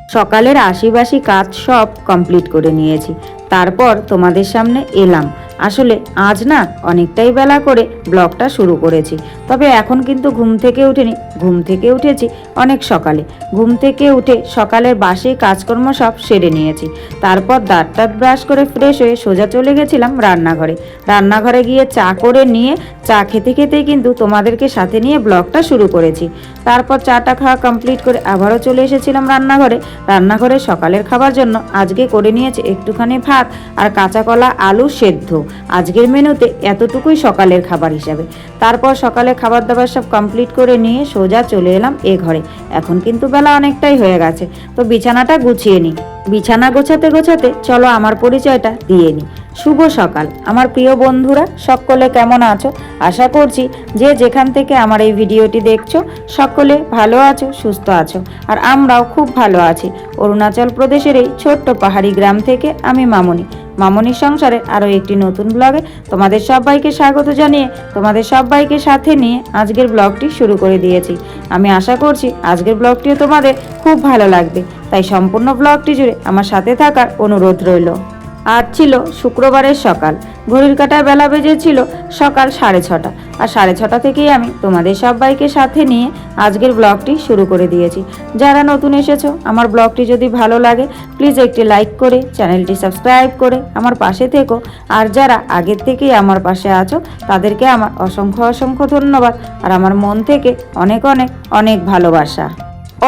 সকালের আশিবাসি কাজ সব কমপ্লিট করে নিয়েছি, তারপর তোমাদের সামনে এলাম। আসলে আজ না অনেকটাই বেলা করে ব্লগটা শুরু করেছি, তবে এখন কিন্তু ঘুম থেকে উঠিনি, ঘুম থেকে উঠেছি অনেক সকালে। ঘুম থেকে উঠে সকালের বাসি কাজকর্ম সব সেরে নিয়েছি, তারপর দাঁত টাত ব্রাশ করে ফ্রেশ হয়ে সোজা চলে গেছিলাম রান্নাঘরে। রান্নাঘরে গিয়ে চা করে নিয়ে চা খেতে খেতেই কিন্তু তোমাদেরকে সাথে নিয়ে ব্লগটা শুরু করেছি। তারপর চাটা খাওয়া কমপ্লিট করে আবারও চলে এসেছিলাম রান্নাঘরে সকালের খাবার জন্য আজকে করে নিয়েছি একটুখানি ভাত আর কাঁচা কলা আলু সেদ্ধ। আজকের মেনুতে এতটুকুই সকালের খাবার হিসাবে। তারপর সকালে খাবার দাবার সব কমপ্লিট করে নিয়ে সোজা চলে এলাম এ ঘরে। এখন কিন্তু বেলা অনেকটাই হয়ে গেছে, তো বিছানাটা গুছিয়ে নিই। বিছানা গোছাতে গোছাতে চলো আমার পরিচয়টা দিয়ে নিই। শুভ সকাল আমার প্রিয় বন্ধুরা, সকলে কেমন আছো? আশা করছি যে যেখান থেকে আমার এই ভিডিওটি দেখছো সকলে ভালো আছো, সুস্থ আছো, আর আমরাও খুব ভালো আছি। অরুণাচল প্রদেশের এই ছোট্ট পাহাড়ি গ্রাম থেকে আমি মামনির সংসারে আরও একটি নতুন ব্লগে তোমাদের সবাইকে স্বাগত জানিয়ে তোমাদের সবাইকে সাথে নিয়ে আজকের ব্লগটি শুরু করে দিয়েছি। আমি আশা করছি আজকের ব্লগটিও তোমাদের খুব ভালো লাগবে, তাই সম্পূর্ণ ব্লগটি জুড়ে আমার সাথে থাকার অনুরোধ রইল। আজ ছিল শুক্রবারের সকাল, ঘড়ির কাঁটায় বেলা বেজেছিল সকাল 6:30, আর 6:30 থেকেই আমি তোমাদের সবাইকে সাথে নিয়ে আজকের ব্লগটি শুরু করে দিয়েছি। যারা নতুন এসেছো আমার ব্লগটি যদি ভালো লাগে প্লিজ একটি লাইক করে চ্যানেলটি সাবস্ক্রাইব করে আমার পাশে থেকো, আর যারা আগের থেকেই আমার পাশে আছো তাদেরকে আমার অসংখ্য অসংখ্য ধন্যবাদ আর আমার মন থেকে অনেক অনেক অনেক ভালোবাসা।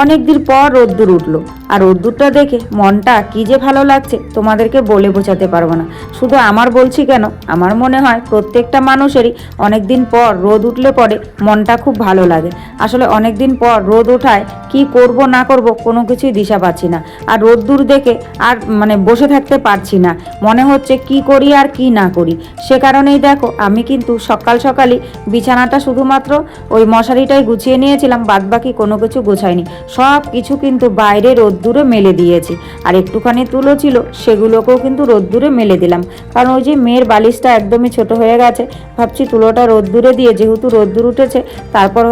অনেকদিন পর রোদ্দুর উঠলো, আর রোদ্দুরটা দেখে মনটা কি যে ভালো লাগছে তোমাদেরকে বলে বোঝাতে পারবো না। শুধু আমার বলছি কেন, আমার মনে হয় প্রত্যেকটা মানুষেরই অনেক দিন পর রোদ উঠলে পরে মনটা খুব ভালো লাগে। আসলে অনেক দিন পর রোদ ওঠায় কি করব না করব কোনো কিছুই দিশা পাচ্ছি না, আর রোদ্দুর দেখে আর বসে থাকতে পারছি না, মনে হচ্ছে কি করি আর কি না করি। সে কারণেই দেখো আমি কিন্তু সকালই বিছানাটা শুধুমাত্র ওই মশারিটাই গুছিয়ে নিয়েছিলাম, বাদবাকি কোনো কিছু গোছাইনি। সব কিছু কিন্তু বাইরে রোদ্দুরে মেলে দিয়েছি, আর একটুখানি তুলো ছিল সেগুলোকেও কিন্তু রোদ্দুরে মেলে দিলাম, কারণ ওই যে মেয়ের বালিশটা একদমই ছোট হয়ে গেছে, ভাবছি তুলোটা রোদ্দুরে দিয়ে যেহেতু রোদ্দুর উঠেছে তারপর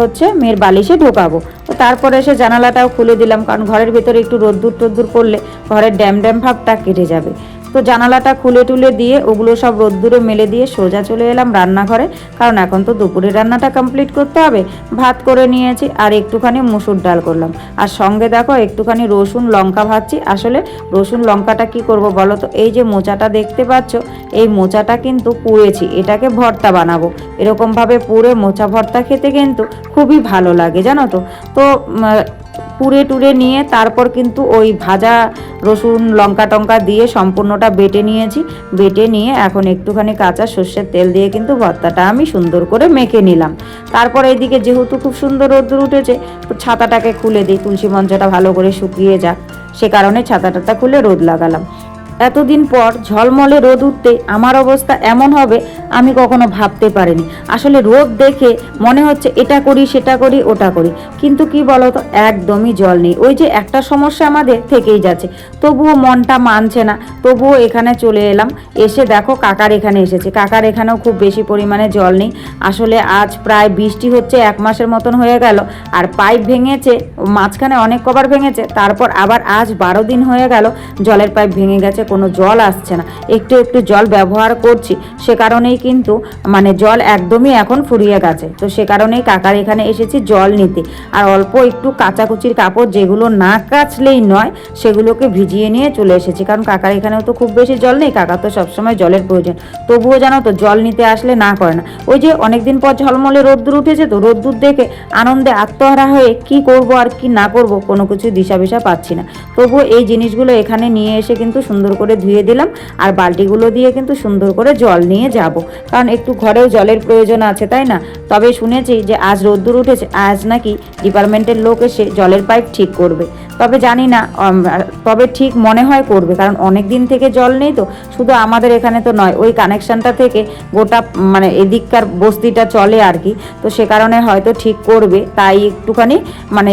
মেয়ের বালিশে ঢোকাবো। তো তারপরে এসে জানালাটাও খুলে দিলাম, কারণ ঘরের ভেতরে একটু রোদ্দুর পড়লে ঘরের ড্যাম ভাবটা কেটে যাবে। তো জানালাটা খুলে টুলে দিয়ে ওগুলো সব রোদ্দুরে মেলে দিয়ে সোজা চলে এলাম রান্নাঘরে, কারণ এখন তো দুপুরের রান্নাটা কমপ্লিট করতে হবে। ভাত করে নিয়েছি আর একটুখানি মুসুর ডাল করলাম, আর সঙ্গে দেখো একটুখানি রসুন লঙ্কা ভাজছি। আসলে রসুন লঙ্কাটা কি করব বলো তো, এই যে মোচাটা দেখতে পাচ্ছ এই মোচাটা কিন্তু পুড়েছি, এটাকে ভর্তা বানাবো। এরকমভাবে পুড়ে মোচা ভর্তা খেতে কিন্তু খুবই ভালো লাগে জানো তো। তো পুড়ে টুড়ে নিয়ে তারপর কিন্তু ওই ভাজা রসুন লঙ্কা টঙ্কা দিয়ে সম্পূর্ণটা বেটে নিয়েছি। বেটে নিয়ে এখন একটুখানি কাঁচা সর্ষের তেল দিয়ে কিন্তু ভর্তাটা আমি সুন্দর করে মেখে নিলাম। তারপর এইদিকে যেহেতু খুব সুন্দর রোদ্দুর উঠেছে তো ছাতাটাকে খুলে দিই, তুলসী মঞ্চটা ভালো করে শুকিয়ে যাক, সে কারণে ছাতাটা খুলে রোদ লাগালাম। এতদিন পর ঝলমলে রোদ উঠতে আমার অবস্থা এমন হবে আমি কখনো ভাবতে পারিনি। আসলে রোদ দেখে মনে হচ্ছে এটা করি সেটা করি ওটা করি, কিন্তু কি বলতো একদমই জল নেই। ওই যে একটা সমস্যা আমাদের থেকেই যাচ্ছে, তবুও মনটা মানছে না, তবুও এখানে চলে এলাম। এসে দেখো কাকার এখানে এসেছে, কাকার এখানেও খুব বেশি পরিমাণে জল নেই। আসলে আজ প্রায় বৃষ্টি হচ্ছে 1 মাসের মতন হয়ে গেল, আর পাইপ ভেঙেছে মাঝখানে অনেক কবার ভেঙেছে, তারপর আবার আজ 12 দিন হয়ে গেল জলের পাইপ ভেঙে গেছে, কোনো জল আসছে না। একটু জল ব্যবহার করছি, সে কারণেই কিন্তু জল একদমই এখন ফুরিয়ে গেছে। তো সে কারণেই কাকার এখানে এসেছি জল নিতে, আর অল্প একটু কাচাকুচির কাপড় যেগুলো না কাচলেই নয় সেগুলোকে ভিজিয়ে নিয়ে চলে এসেছি, কারণ কাকার এখানেও তো খুব বেশি জল নেই, কাকা তো সবসময় জলের প্রয়োজন। তবুও জানো তো জল নিতে আসলে না করে না। ওই যে অনেকদিন পর ঝলমলে রোদ্দুর উঠেছে, তো রোদ্দুর দেখে আনন্দে আত্মহারা হয়ে কি করব আর কি না করব কোনো কিছু দিশা পাচ্ছি না। তবুও এই জিনিসগুলো এখানে নিয়ে এসে কিন্তু সুন্দর করে ধুয়ে দিলাম, আর বালতিগুলো দিয়ে কিন্তু সুন্দর করে জল নিয়ে যাব, কারণ একটু ঘরেও জলের প্রয়োজন আছে, তাই না? তবে শুনেছি যে আজ রোদ্দুর উঠেছে, আজ নাকি ডিপার্টমেন্টের লোক এসে জলের পাইপ ঠিক করবে। তবে জানি না, তবে ঠিক মনে হয় করবে, কারণ অনেক দিন থেকে জল নেই। তো শুধু আমাদের এখানে তো নয়, ওই কানেকশনটা থেকে গোটা এদিককার বস্তিটা চলে আর কি। তো সে কারণে হয়তো ঠিক করবে, তাই একটুখানি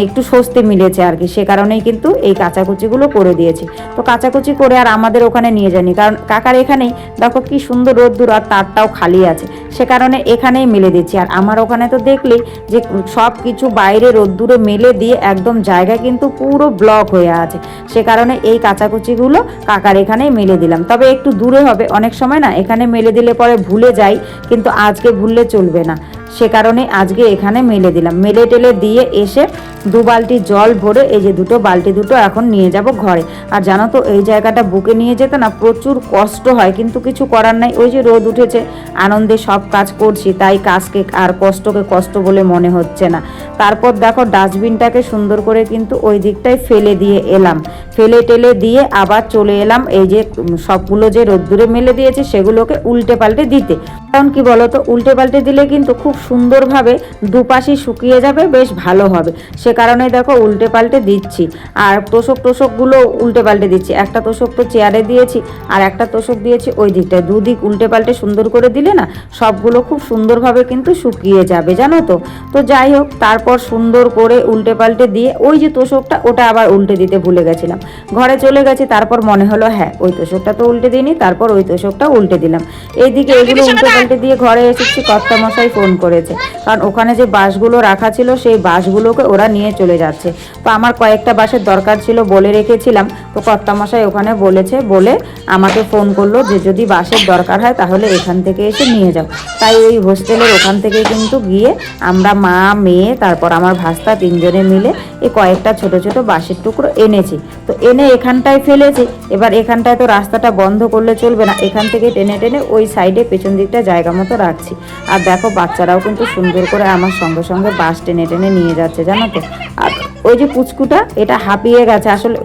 একটু স্বস্তি মিলেছে আর কি। সে কারণেই কিন্তু এই কাচাকুচিগুলো করে দিয়েছি। তো কাচাকুচি করে আর আমার আমাদের ওখানে নিয়ে যায়নি, কারণ কাকার এখানেই দেখো কি সুন্দর রোদ্দুর আর তারটাও খালি আছে, সে কারণে এখানেই মেলে দিচ্ছি। আর আমার ওখানে তো দেখলেই যে সব কিছু বাইরে রোদ্দুরে মেলে দিয়ে একদম জায়গা কিন্তু পুরো ব্লক হয়ে আছে, সে কারণে এই কাচাকুচিগুলো কাকার এখানেই মেলে দিলাম। তবে একটু দূরে হবে, অনেক সময় না এখানে মেলে দিলে পরে ভুলে যাই, কিন্তু আজকে ভুললে চলবে না, সে কারণে আজকে এখানে মেলে দিলাম। মেলে টেলে দিয়ে এসে 2 বালতি জল ভরে এই যে বালতি দুটো এখন নিয়ে যাব ঘরে। আর জানো তো এই জায়গাটা বুকে নিয়ে যেতে না প্রচুর কষ্ট হয়, কিন্তু কিছু করার নাই, ওই যে রোদ উঠেছে, আনন্দে সব কাজ করছি, তাই কাজকে আর কষ্টকে কষ্ট বলে মনে হচ্ছে না। তারপর দেখো ডাস্টবিনটাকে সুন্দর করে কিন্তু ওই দিকটায় ফেলে দিয়ে এলাম, ফেলে টেলে দিয়ে আবার চলে এলাম এই যে সবগুলো যে রোদ্দুরে মেলে দিয়েছে সেগুলোকে উল্টে পাল্টে দিতে। কারণ কি বলতো, উল্টে পাল্টে দিলে কিন্তু খুব সুন্দরভাবে দুপাশই শুকিয়ে যাবে, বেশ ভালো হবে, সে কারণে দেখো উল্টে পাল্টে দিচ্ছি। আর তোষকগুলো উল্টে পাল্টে দিচ্ছি, একটা তোষক তো চেয়ারে দিয়েছি আর একটা তোষক দিয়েছি ওই দিকটায়, দুদিক উল্টে পাল্টে সুন্দর করে দিলে না সবগুলো খুব সুন্দরভাবে কিন্তু শুকিয়ে যাবে, জানো তো। তো যাই হোক, তারপর সুন্দর করে উল্টে পাল্টে দিয়ে ওই যে তোষকটা ওটা আবার উল্টে দিতে ভুলে গেছিলাম, ঘরে চলে গেছি, তারপর মনে হলো হ্যাঁ ওই তোষকটা তো উল্টে দিইনি, তারপর ওই তোষকটা উল্টে দিলাম। এইদিকে এগুলো উল্টে পাল্টে দিয়ে ঘরে এসেছি, কর্তামশাই ফোন করেছে, কারণ ওখানে যে বাঁশগুলো রাখা ছিল সেই বাঁশগুলোকে ওরা নিয়ে চলে যাচ্ছে। তো আমার কয়েকটা বাঁশের দরকার ছিল, বলে রেখেছিলাম, তো কর্তামশাই ওখানে বলেছে বলে আমাকে ফোন করলো যে যদি বাঁশের দরকার হয় তাহলে এখান থেকে এসে নিয়ে যাও। তাই ওই হোস্টেলের ওখান থেকে কিন্তু গিয়ে আমরা মা মেয়ে তারপর আমার ভাস্তা 3 জনে মিলে এই কয়েকটা ছোট ছোট বাঁশের টুকরো এনেছি। তো এনে এখানটায় ফেলেছি, এবার এখানটায় তো রাস্তাটা বন্ধ করলে চলবে না, এখান থেকে টেনে টেনে ওই সাইডে পেছন দিকটা জায়গা মতো রাখছি। আর দেখো বাচ্চারাও কিন্তু সুন্দর করে আমার সঙ্গে সঙ্গে বাঁশ টেনে টেনে নিয়ে যাচ্ছে, জানো তো। আর ওই যে পুচকুটা এটা হাঁপিয়ে গেছে, আসলে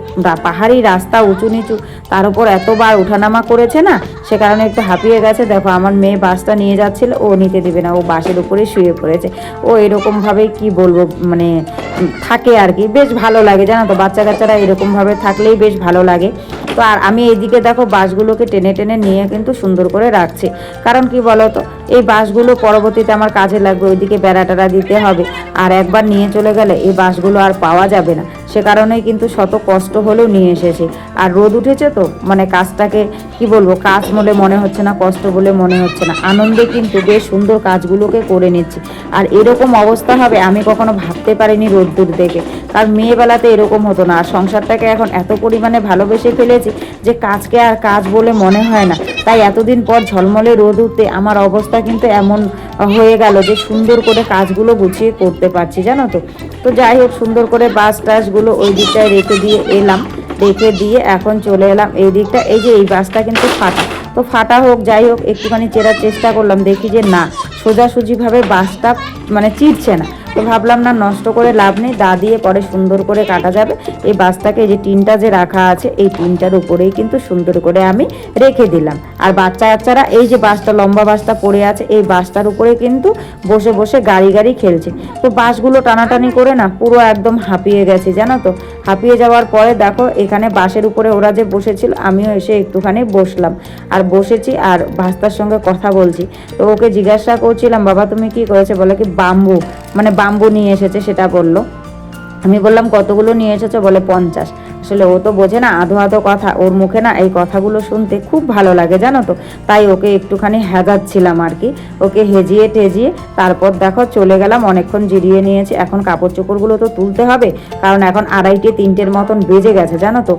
পাহাড়ি রাস্তা উঁচু নিচু, তার উপর এতবার উঠানামা করেছে না, সে কারণে একটু হাঁপিয়ে গেছে। দেখো আমার মেয়ে বাসটা নিয়ে যাচ্ছিল, ও নিতে দেবে না, ও বাসের উপরে শুয়ে পড়েছে। ও এরকমভাবেই কি বলবো মানে থাকে আর কি, বেশ ভালো লাগে, জানো তো, বাচ্চা কাচ্চারা এরকমভাবে থাকলেই বেশ ভালো লাগে। তো আর আমি এইদিকে দেখো বাঁশগুলোকে টেনে টেনে নিয়ে কিন্তু সুন্দর করে রাখছি, কারণ কি বলো তো, এই বাঁশগুলো পরবর্তীতে আমার কাজে লাগবে, ওইদিকে বেড়া টেড়া দিতে হবে, আর একবার নিয়ে চলে গেলে এই বাঁশগুলো আর পাওয়া যাবে না, সে কারণেই কিন্তু শত কষ্ট হলেও নিয়ে এসেছি। আর রোদ উঠেছে তো মানে কাজটাকে কি বলবো, কাজ বলে মনে হচ্ছে না, কষ্ট বলে মনে হচ্ছে না, আনন্দে কিন্তু বেশ সুন্দর কাজগুলোকে করে নিচ্ছি। আর এরকম অবস্থা হবে আমি কখনো ভাবতে পারিনি রোদ্দুর দেখে, কারণ মেয়েবেলাতে এরকম হতো না। আর সংসারটাকে এখন এত পরিমাণে ভালোবেসে ফেলেছি যে কাজকে আর কাজ বলে মনে হয় না, তাই এতদিন পর ঝলমলে রোদ উঠতে আমার অবস্থা কিন্তু এমন হয়ে গেল যে সুন্দর করে কাজগুলো গুছিয়ে করতে পারছি, জানো তো। তো যাই হোক, সুন্দর করে বাস টাসগুলো ওই দিকটায় রেখে দিয়ে এলাম, রেখে দিয়ে এখন চলে এলাম এই দিকটা। এই যে এই বাসটা কিন্তু ফাটা, তো ফাটা হোক যাই হোক একটুখানি চেরার চেষ্টা করলাম, দেখি যে না সোজাসুজিভাবে বাসটা মানে চিরছে না, তো ভাবলাম না নষ্ট করে লাভ নেই, দা দিয়ে পরে সুন্দর করে কাটা যাবে। এই বাসটাকে এই যে টিনটা যে রাখা আছে এই টিনটার উপরেই কিন্তু সুন্দর করে আমি রেখে দিলাম। আর বাচ্চারা এই যে বাসটা লম্বা বাসটা পড়ে আছে এই বাসটার উপরে কিন্তু বসে বসে গাড়ি খেলছে। তো বাসগুলো টানাটানি করে না পুরো একদম হাঁপিয়ে গেছে, জানো তো। হাঁপিয়ে যাওয়ার পরে দেখো এখানে বাসের উপরে ওরা যে বসেছিল আমিও এসে একটুখানি বসলাম, আর বসেছি আর ভাস্তার সঙ্গে কথা বলছি। তো ওকে জিজ্ঞাসা করছিলাম বাবা তুমি কি করেছে, বলে কি বাম্বু নিয়ে এসেছে সেটা বললো। আমি বললাম কতগুলো নিয়ে এসেছো, বলে 50। আসলে ও তো বোঝে না আধো আধো কথা, ওর মুখে না এই কথাগুলো শুনতে খুব ভালো লাগে, জানো তো। তাই ওকে একটুখানি হেজাচ্ছিলাম আর কি, ওকে হেজিয়ে টেজিয়ে তারপর দেখো চলে গেলাম, অনেকক্ষণ জিরিয়ে নিয়েছি। এখন কাপড় চোপড়গুলো তো তুলতে হবে, কারণ এখন 2:30-3টের মতন বেজে গেছে, জানো তো।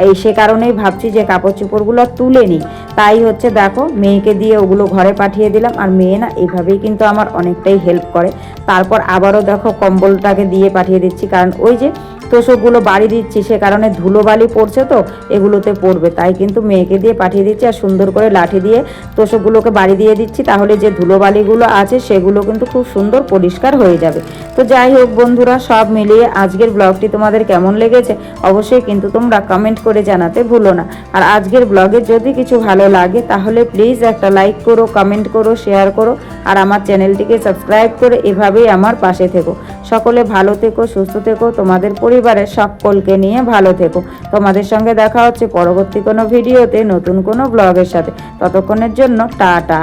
এই সে কারণেই ভাবছি যে কাপড় চোপড়গুলো তুলে নিই। তাই হচ্ছে দেখো মেয়েকে দিয়ে ওগুলো ঘরে পাঠিয়ে দিলাম, আর মেয়ে না এইভাবেই কিন্তু আমার অনেকটাই হেল্প করে। তারপর আবারও দেখো কম্বলটাকে দিয়ে পাঠিয়ে দিচ্ছি, কারণ ওই যে তোষকগুলো বাড়ি দিচ্ছি সে কারণে ধুলোবালি পড়ছে, তো এগুলোতে পড়বে, তাই কিন্তু মেয়েকে দিয়ে পাঠিয়ে দিচ্ছি। আর সুন্দর করে লাঠি দিয়ে তোষকগুলোকে বাড়ি দিয়ে দিচ্ছি, তাহলে যে ধুলোবালিগুলো আছে সেগুলো কিন্তু খুব সুন্দর পরিষ্কার হয়ে যাবে। তো যাই হোক বন্ধুরা, সব মিলিয়ে আজকের ব্লগটি তোমাদের কেমন লেগেছে অবশ্যই কিন্তু তোমরা কমেন্ট করে জানাতে ভুলো না। আর আজকের ব্লগে যদি কিছু ভালো লাগে তাহলে প্লিজ একটা লাইক করো, কমেন্ট করো, শেয়ার করো, আর আমার চ্যানেলটিকে সাবস্ক্রাইব করে এভাবেই আমার পাশে থেকো। সকলে ভালো থেকো, সুস্থ থেকো, তোমাদের পরিবারের সকলকে নিয়ে ভালো থেকো। তোমাদের সঙ্গে দেখা হচ্ছে পরবর্তী কোনো ভিডিওতে নতুন কোনো ব্লগের সাথে। ততক্ষণের জন্য টাটা।